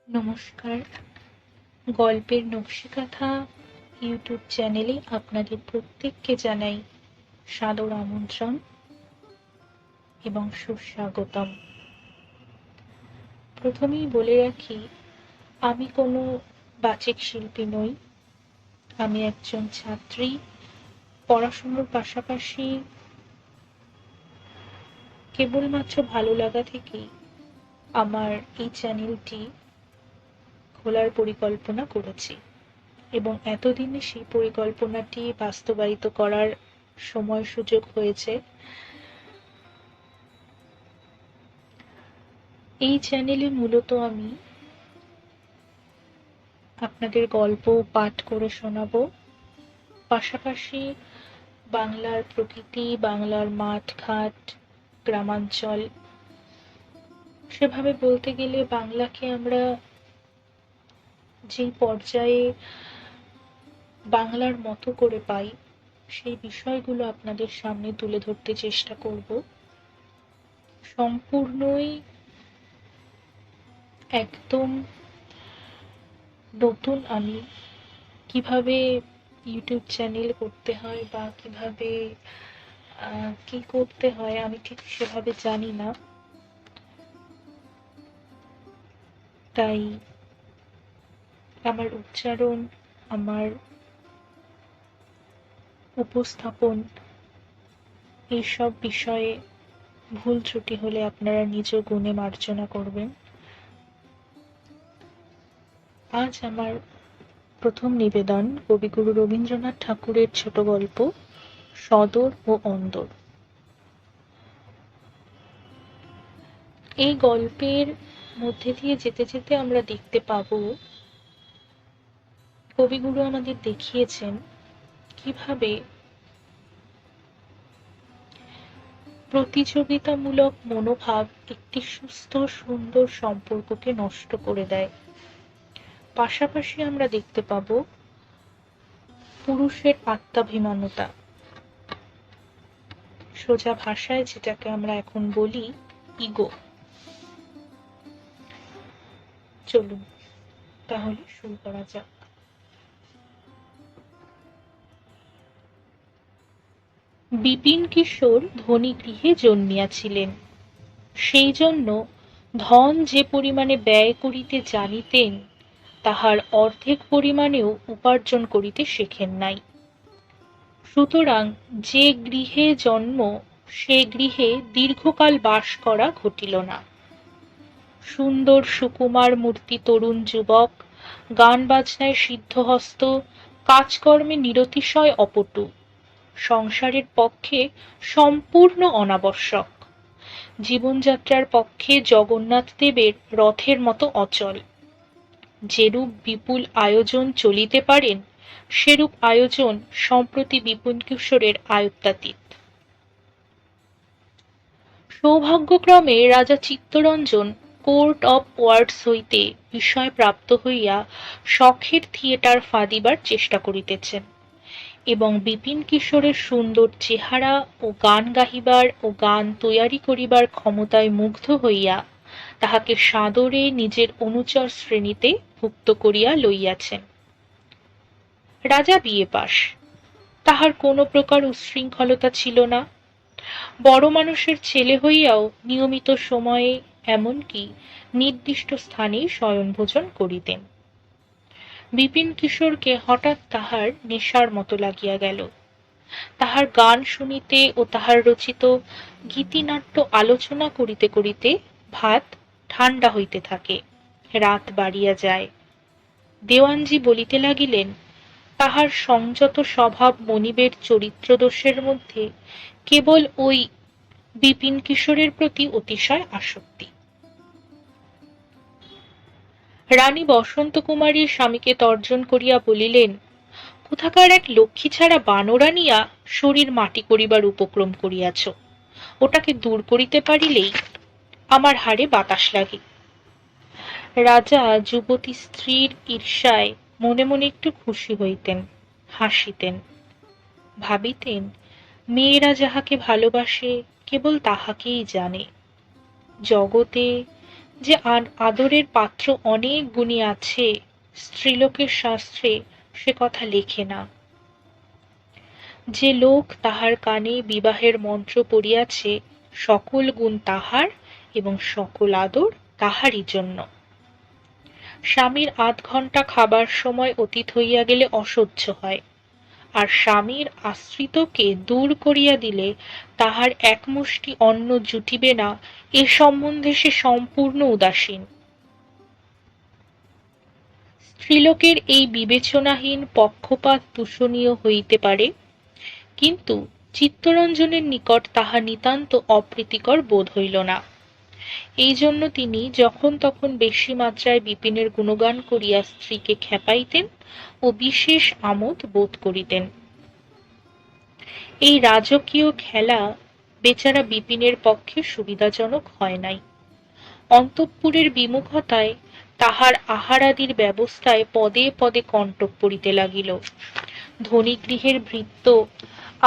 নমস্কার। গল্পের নকশিকাঁথা ইউটিউব চ্যানেলে আপনাদের প্রত্যেককে জানাই সাদর আমন্ত্রণ এবং সুস্বাগতম। প্রথমেই বলে রাখি, আমি কোনো বাচিক শিল্পী নই। আমি একজন ছাত্রী। পড়াশুনোর পাশাপাশি কেবলমাত্র ভালো লাগা থেকেই আমার এই চ্যানেলটি খোলার পরিকল্পনা করেছি এবং এতদিনে সেই পরিকল্পনাটি বাস্তবায়িত করার সময় সুযোগ হয়েছে। এই চ্যানেলে মূলত আমি আপনাদের গল্প পাঠ করে শোনাবো, পাশাপাশি বাংলার প্রকৃতি, বাংলার মাঠ ঘাট, গ্রামাঞ্চল, সেভাবে বলতে গেলে বাংলাকে আমরা যে পর্যায়ে বাংলার মতো করে পাই সেই বিষয়গুলো আপনাদের সামনে তুলে ধরতে চেষ্টা করব। সম্পূর্ণই একদম নতুন আমি। কিভাবে ইউটিউব চ্যানেল করতে হয় বা কিভাবে কি করতে হয় আমি ঠিক সেভাবে জানি না, তাই আমার উচ্চারণ, আমার উপস্থাপন, এইসব বিষয়ে ভুল ত্রুটি হলে আপনারা নিজ গুণে মার্জনা করবেন। আজ আমার প্রথম নিবেদন কবিগুরু রবীন্দ্রনাথ ঠাকুরের ছোট গল্প সদর ও অন্দর। এই গল্পের মধ্যে দিয়ে যেতে যেতে আমরা দেখতে পাবো কবিগুরু আমাদের দেখিয়েছেন কিভাবে প্রতিযোগিতামূলক মনোভাব একটি সুস্থ সুন্দর সম্পর্ককে নষ্ট করে দেয়। পাশাপাশি আমরা দেখতে পাবো পুরুষের আত্মাভিমানতা, সোজা ভাষায় যেটাকে আমরা এখন বলি ইগো। চলুন তাহলে শুরু করা যাক। বিপিন কিশোর ধনী গৃহে জন্মিয়াছিলেন, সেই জন্য ধন যে পরিমাণে ব্যয় করিতে জানিতেন তাহার অর্ধেক পরিমাণেও উপার্জন করিতে শেখেন নাই। সুতরাং যে গৃহে জন্ম সে গৃহে দীর্ঘকাল বাস করা ঘটিল না। সুন্দর সুকুমার মূর্তি তরুণ যুবক, গান বাজনায় সিদ্ধহস্ত, কাজকর্মে নিরতিশয় অপটু, সংসারের পক্ষে সম্পূর্ণ অনাবশ্যক, জীবনযাত্রার পক্ষে জগন্নাথ দেবের রথের মতো অচল। যেরূপ বিপুল আয়োজন চলিতে পারেন সেরূপ আয়োজন সম্প্রতি বিপিন কিশোরের আয়ত্তাতীত। সৌভাগ্যক্রমে রাজা চিত্তরঞ্জন কোর্ট অব ওয়ার্ডস হইতে বিষয় প্রাপ্ত হইয়া শখের থিয়েটার ফাঁদিবার চেষ্টা করিতেছেন এবং বিপিন কিশোরের সুন্দর চেহারা ও গান গাহিবার ও গান তৈয়ারি করিবার ক্ষমতায় মুগ্ধ হইয়া তাহাকে সাদরে নিজের অনুচর শ্রেণীতে ভুক্ত করিয়া লইয়াছেন। রাজা বিএ পাস, তাহার কোনো প্রকার উচ্ছৃঙ্খলতা ছিল না। বড় মানুষের ছেলে হইয়াও নিয়মিত সময়ে এমনকি নির্দিষ্ট স্থানেই শয়নভোজন করিতেন। বিপিন কিশোরকে হঠাৎ তাহার নেশার মতো লাগিয়া গেল। তাহার গান শুনিতে ও তাহার রচিত গীতিনাট্য আলোচনা করিতে করিতে ভাত ঠান্ডা হইতে থাকে, রাত বাড়িয়া যায়। দেওয়ানজি বলিতে লাগিলেন, তাহার সংযত স্বভাব মনিবের চরিত্রদোষের মধ্যে কেবল ওই বিপিন কিশোরের প্রতি অতিশয় আসক্তি। রানী বসন্ত কুমারীর স্বামীকে তর্জন করিয়া বলিলেন, কোথাকার এক লক্ষ্মী ছাড়া বানর আনিয়া শরীর মাটি করিবার উপক্রম করিয়াছ, ওটাকে দূর করিতে পারিলেই আমার হাড়ে বাতাস লাগে। রাজা যুবতী স্ত্রীর ঈর্ষায় মনে মনে একটু খুশি হইতেন, হাসিতেন, ভাবিতেন মেয়েরা যাহাকে ভালোবাসে কেবল তাহাকেই জানে। জগতে যে আদরের পাত্র অনেক গুণী আছে, স্ত্রীলোকের শাস্ত্রে সে কথা লেখে না। যে লোক তাহার কানে বিবাহের মন্ত্র পড়িয়াছে, সকল গুণ তাহার এবং সকল আদর তাহারই জন্য। স্বামীর ৮ ঘণ্টা খাবার সময় অতীত হইয়া গেলে অসহ্য হয়, আর স্বামীর আশ্রিতকে দূর করিয়া দিলে তাহার এক মুষ্টি অন্ন জুটিবে না, এ সম্বন্ধে সে সম্পূর্ণ উদাসীন। স্ত্রীলোকের এই বিবেচনাহীন পক্ষপাত দূষণীয় হইতে পারে, কিন্তু চিত্তরঞ্জনের নিকট তাহা নিতান্ত অপ্রীতিকর বোধ হইল না। এই জন্য তিনি যখন তখন বেশি মাত্রায় বিপিনের গুণগান করিয়া স্ত্রীকে খেপাইতেন ও বিশেষ আমোদ বোধ করিতেন। এই রাজকীয় খেলা বেচারা বিপিনের পক্ষে সুবিধাজনক হয় নাই। অন্তঃপুরের বিমুখতায় তাহার আহারাদির ব্যবস্থায় পদে পদে কণ্টক পড়িতে লাগিল। ধনী গৃহের ভৃত্য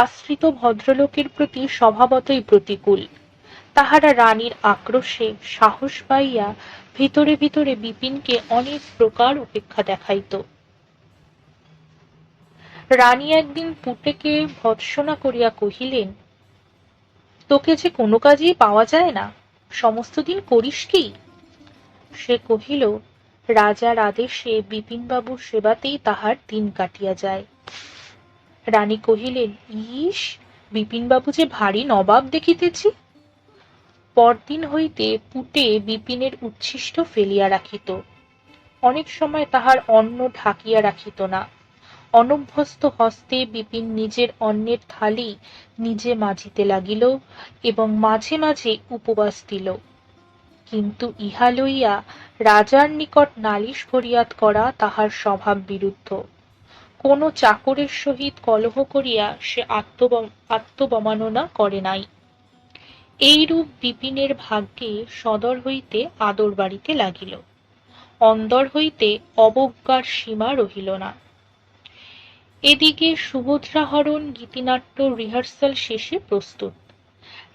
আশ্রিত ভদ্রলোকের প্রতি স্বভাবতই প্রতিকূল। তাহারা রানীর আক্রোশে সাহস পাইয়া ভিতরে ভিতরে বিপিনকে অনেক প্রকার উপেক্ষা দেখাইত। রানী একদিন পুটেকে ভর্ৎসনা করিয়া কহিলেন, তোকে যে কোনো কাজেই পাওয়া যায় না, সমস্ত দিন করিস কি? সে কহিল, রাজার আদেশে বিপিনবাবুর সেবাতেই তাহার দিন কাটিয়া যায়। রানী কহিলেন, ইস, বিপিনবাবু যে ভারী নবাব দেখিতেছি। পরদিন হইতে পুটে বিপিনের উচ্ছিষ্ট ফেলিয়া রাখিত। অনেক সময় তাহার অন্ন ঢাকিয়া রাখিত না। অনভ্যস্ত হস্তে বিপিন নিজের অন্নের থালি নিজে মাজিতে লাগিল এবং মাঝে মাঝে উপবাস দিল। কিন্তু ইহা লইয়া রাজার নিকট নালিশ ফরিয়াদ করা তাহার স্বভাব বিরুদ্ধ। কোন চাকরের সহিত কলহ করিয়া সে আত্মবমাননা করে নাই। এইরূপ বিপিনের ভাগ্যে সদর হইতে আদর বাড়িতে লাগিল, অন্দর হইতে অবজ্ঞার সীমা রহিল না। এদিকে সুভদ্রাহরণ গীতিনাট্য রিহার্সাল শেষে প্রস্তুত।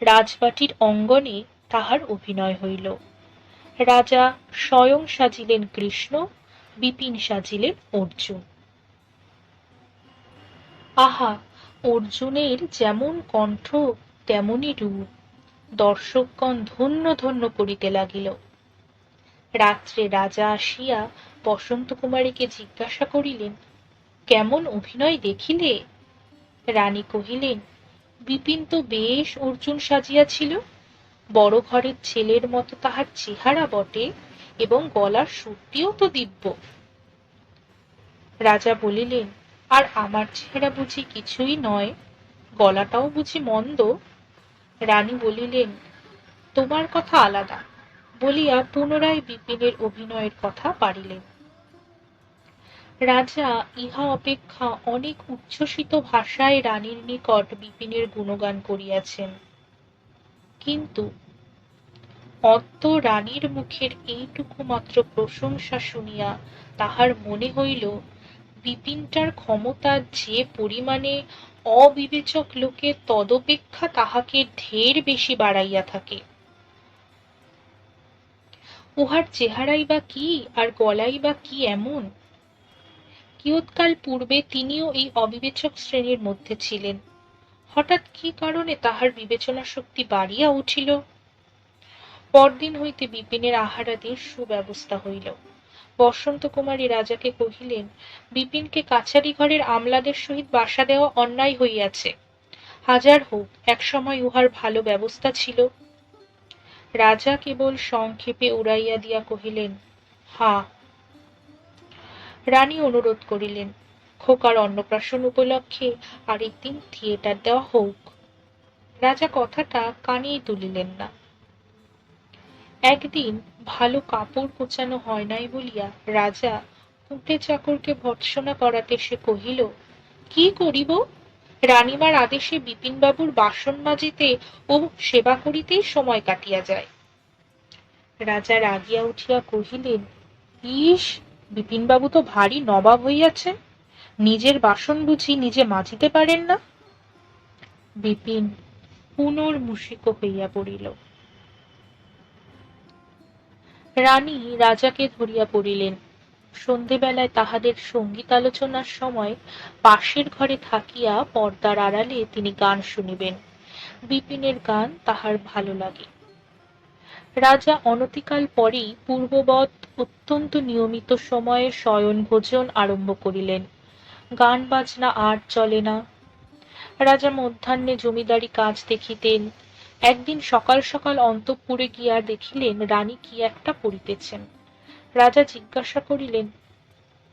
রাজবাটির অঙ্গনে তাহার অভিনয় হইল। রাজা স্বয়ং সাজিলেন কৃষ্ণ, বিপিন সাজিলেন অর্জুন। আহা, অর্জুনের যেমন কণ্ঠ তেমনি রূপ, দর্শকগণ ধন্য ধন্য করিতে লাগিল। রাত্রে রাজা আসিয়া বসন্ত কুমারীকে জিজ্ঞাসা করিলেন, কেমন অভিনয় দেখিলে? রানী কহিলেন, বিপিন তো বেশ অর্জুন সাজিয়াছিল। বড় ঘরের ছেলের মতো তাহার চেহারা বটে, এবং গলার সুরটিও তো দিব্য। রাজা বলিলেন, আর আমার চেহারা বুঝি কিছুই নয়? গলাটাও বুঝি মন্দ? রানী বলিলেন, তোমার কথা আলাদা, বলিয়া পুনরায় বিপিনের অভিনয়ের কথা পাড়িলেন। রাজা ইহা অপেক্ষা অনেক উচ্ছ্বসিত ভাষায় রানীর নিকট বিপিনের গুণগান করিয়াছেন, কিন্তু অদ্য রানীর মুখের এইটুকু মাত্র প্রশংসা শুনিয়া তাহার মনে হইল, বিপিনটার ক্ষমতা যে পরিমাণে অবিবেচক লোকে তদপেক্ষা তাহাকে ঢের বেশি বাড়াইয়া থাকে। উহার চেহারাই বা কি আর গলাই বা কি এমন? কিয়ৎকাল পূর্বে তিনিও এই অবিবেচক শ্রেণীর মধ্যে ছিলেন। হঠাৎ কি কারণে তাহার বিবেচনা শক্তি বাড়িয়া উঠিল? পরদিন হইতে বিপিনের আহারাদির সুব্যবস্থা হইল। বসন্ত কুমারী রাজাকে কহিলেন, বিপিনকে কাছারি ঘরের আমলাদের সহিত বাসা দেওয়া অন্যায় হইয়াছে। হাজার হোক, একসময় উহার ভালো ব্যবস্থা ছিল। রাজা কেবল সংক্ষেপে উড়াইয়া দিয়া কহিলেন, হা। রানী অনুরোধ করিলেন, খোকার অন্নপ্রাশন উপলক্ষে আরেকদিন থিয়েটার দেওয়া হোক। রাজা কথাটা কানেই তুলিলেন না। একদিন ভালো কাপড় কোচানো হয় নাই বলিয়া রাজা পুঁটে চাকরকে ভর্ৎসনা করাতে সে কহিল, কি করিব? রানীমার আদেশে বিপিনবাবুর বাসন মাজিতে ও সেবা করিতেই সময় কাটিয়া যায়। রাজা রাগিয়া উঠিয়া কহিলেন, ইস, বিপিনবাবু তো ভারী নবাব হইয়াছেন, নিজের বাসন বুঝি নিজে মাজিতে পারেন না? বিপিন পুনর্মূষিক হইয়া পড়িল। রানী রাজাকে ধরিয়া পড়িলেন। সন্ধেবেলায় তাহাদের সঙ্গীতালোচনার সময় পাশের ঘরে থাকিয়া পর্দার আড়ালে তিনি গান শুনিবেন। বিপিনের গান তাহার ভালো লাগে। রাজা অনতিকাল পরেই পূর্ববৎ অত্যন্ত নিয়মিত সময়ে শয়নভোজন আরম্ভ করিলেন। গান বাজনা আর চলে না। রাজা মধ্যাহ্নে জমিদারি কাজ দেখিতেন। একদিন সকাল সকাল অন্তঃপুরে গিয়া দেখিলেন রানী কি একটা পড়িতেছেন। রাজা জিজ্ঞাসা করিলেন,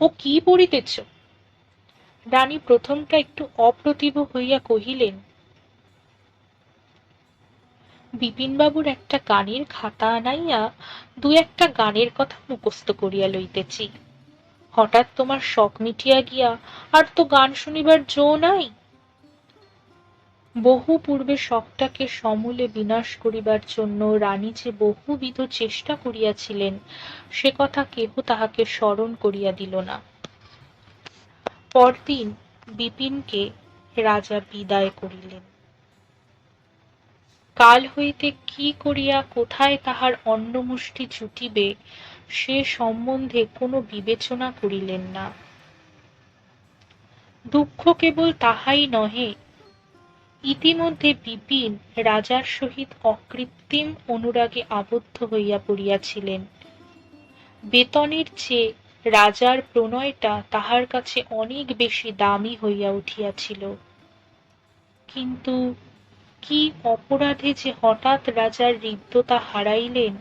ও কি পড়িতেছ? রানী প্রথমটা একটু অপ্রতিভ হইয়া কহিলেন, বিপিনবাবুর একটা গানের খাতা আনাইয়া দু একটা গানের কথা মুখস্থ করিয়া লইতেছি। হঠাৎ তোমার শখ মিটিয়া গিয়া আর তো গান শুনিবার জো নাই। বহু পূর্বে শখটাকে সমূলে বিনাশ করিবার জন্য রানী যে বহুবিধ চেষ্টা করিয়াছিলেন সে কথা কেহ তাহাকে স্মরণ করিয়া দিল না। পরদিন বিপিনকে রাজা বিদায় করিলেন। কাল হইতে কি করিয়া কোথায় তাহার অন্নমুষ্টি জুটিবে সে সম্বন্ধে কোনো বিবেচনা করিলেন না। দুঃখ কেবল তাহাই নহে, ইতিমধ্যে বিপিন রাজার সহিত অকৃত্রিম অনুরাগে আবদ্ধ হইয়া পড়িয়াছিলেন। বেতনের চেয়ে রাজার প্রণয়টা তাহার কাছে অনেক বেশি দামি হইয়া উঠিয়াছিল। কিন্তু কি অপরাধে যে হঠাৎ রাজার হৃদ্যতা হারাইলেন,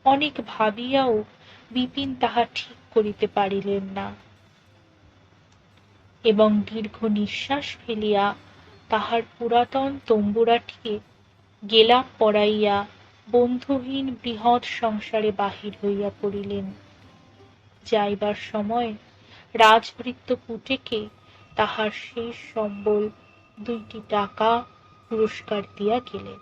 অনেক ভাবিয়াও বিপিন তাহা ঠিক করিতে পারিলেন না, এবং দীর্ঘ নিঃশ্বাস ফেলিয়া তাহার পুরাতন তম্বুরাটিকে গেলাপ পরাইয়া বন্ধুহীন বৃহৎ সংসারে বাহির হইয়া পড়িলেন। যাইবার সময় রাজভৃত্য কুটেকে তাহার শেষ সম্বল 2টি টাকা পুরস্কার দিয়া গেলেন।